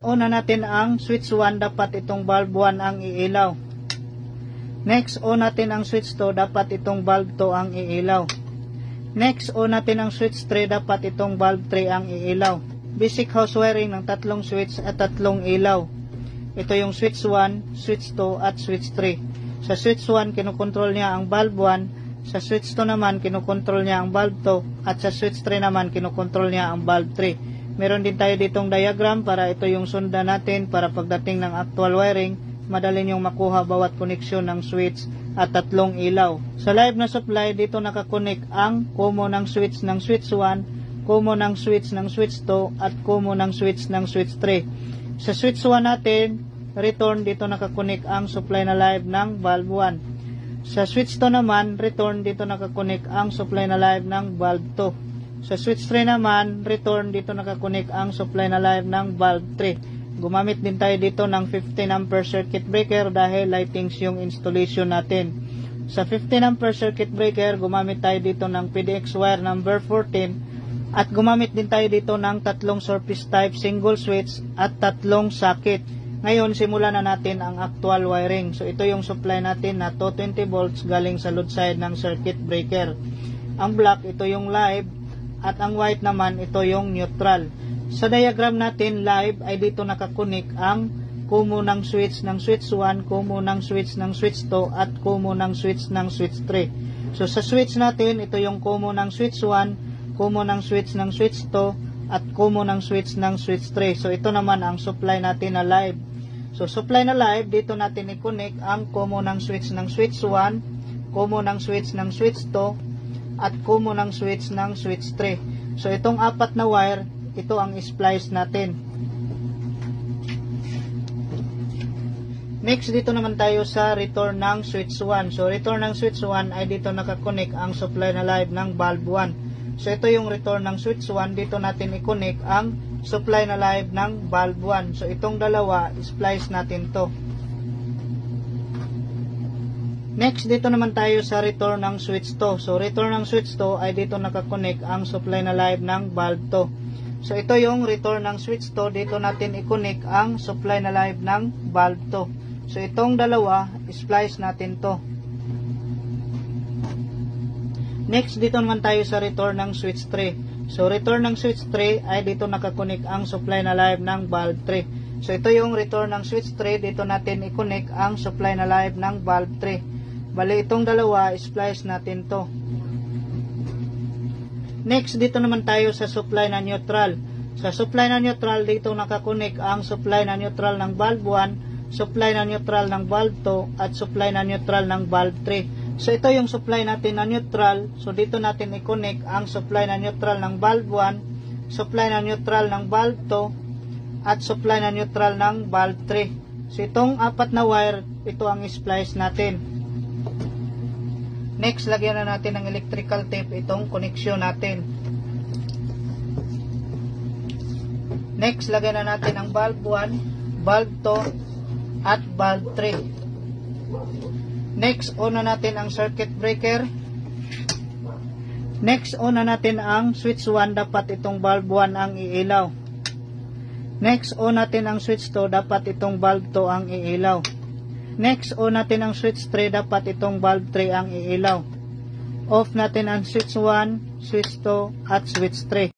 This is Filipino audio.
Una natin ang switch 1, dapat itong bulb 1 ang iilaw. Next, on natin ang switch 2, dapat itong bulb 2 ang iilaw. Next, on natin ang switch 3, dapat itong bulb 3 ang iilaw. Basic house wiring ng tatlong switch at tatlong ilaw. Ito yung switch 1, switch 2 at switch 3. Sa switch 1, kinukontrol niya ang bulb 1. Sa switch 2 naman, kinukontrol niya ang bulb 2. At sa switch 3 naman, kinukontrol niya ang bulb 3. Meron din tayo ditong diagram para ito yung sundan natin para pagdating ng actual wiring, madali niyong makuha bawat koneksyon ng switch at tatlong ilaw. Sa live na supply, dito nakakonek ang common ng switch 1, common ng switch 2 at common ng switch 3. Sa switch 1 natin, return, dito nakakonek ang supply na live ng bulb 1. Sa switch 2 naman, return, dito nakakonek ang supply na live ng bulb 2. Sa switch 3 naman, return, dito nakakonek ang supply na live ng bulb 3. Gumamit din tayo dito ng 15 ampere circuit breaker dahil lightings yung installation natin. Sa 15 ampere circuit breaker, gumamit tayo dito ng PDX wire number 14 at gumamit din tayo dito ng tatlong surface type single switch at tatlong socket. Ngayon, simulan na natin ang actual wiring. So, ito yung supply natin na 220 volts galing sa load side ng circuit breaker. Ang black, ito yung live at ang white naman, ito yung neutral. Sa diagram natin, live ay dito nakakonek ang common ng switch 1, common ng switch 2 at common ng switch 3. So, sa switch natin, ito yung common ng switch 1, common ng switch 2 at common ng switch 3. So, ito naman ang supply natin na live. So, supply na live, dito natin i-connect ang common ng switch 1, common ng switch 2, at common ng switch 3. So, itong apat na wire, ito ang splice natin. Next, dito naman tayo sa return ng switch 1. So, return ng switch 1 ay dito nakakonek ang supply na live ng bulb 1. So, ito yung return ng switch 1. Dito natin i-connect ang supply na live ng bulb 1. So, itong dalawa, splice natin to. Next, dito naman tayo sa return ng switch 2. So, return ng switch 2 ay dito nakakonek ang supply na live ng bulb 2. So, ito yung return ng switch 2. Dito natin i-connect ang supply na live ng bulb 2. So, itong dalawa, splice natin to. Next, dito naman tayo sa return ng switch 3. So, return ng switch 3 ay dito nakakonek ang supply na live ng bulb 3. So, ito yung return ng switch 3. Dito natin i-connect ang supply na live ng bulb 3. Bali, itong dalawa, splice natin to. Next, dito naman tayo sa supply na neutral. Sa supply na neutral, dito nakakonek ang supply na neutral ng bulb 1, supply na neutral ng bulb 2, at supply na neutral ng bulb 3. So, ito yung supply natin na neutral. So, dito natin i-connect ang supply na neutral ng bulb 1, supply na neutral ng bulb 2, at supply na neutral ng bulb 3. So, itong apat na wire, ito ang splice natin. Next, lagyan na natin ng electrical tape itong connection natin. Next, lagyan na natin ang bulb 1, bulb 2, at bulb 3. Next, on na natin ang circuit breaker. Next, on na natin ang switch 1. Dapat itong bulb 1 ang iilaw. Next, on natin ang switch 2. Dapat itong bulb 2 ang iilaw. Next, on natin ang switch 3. Dapat itong bulb 3 ang iilaw. Off natin ang switch 1, switch 2, at switch 3.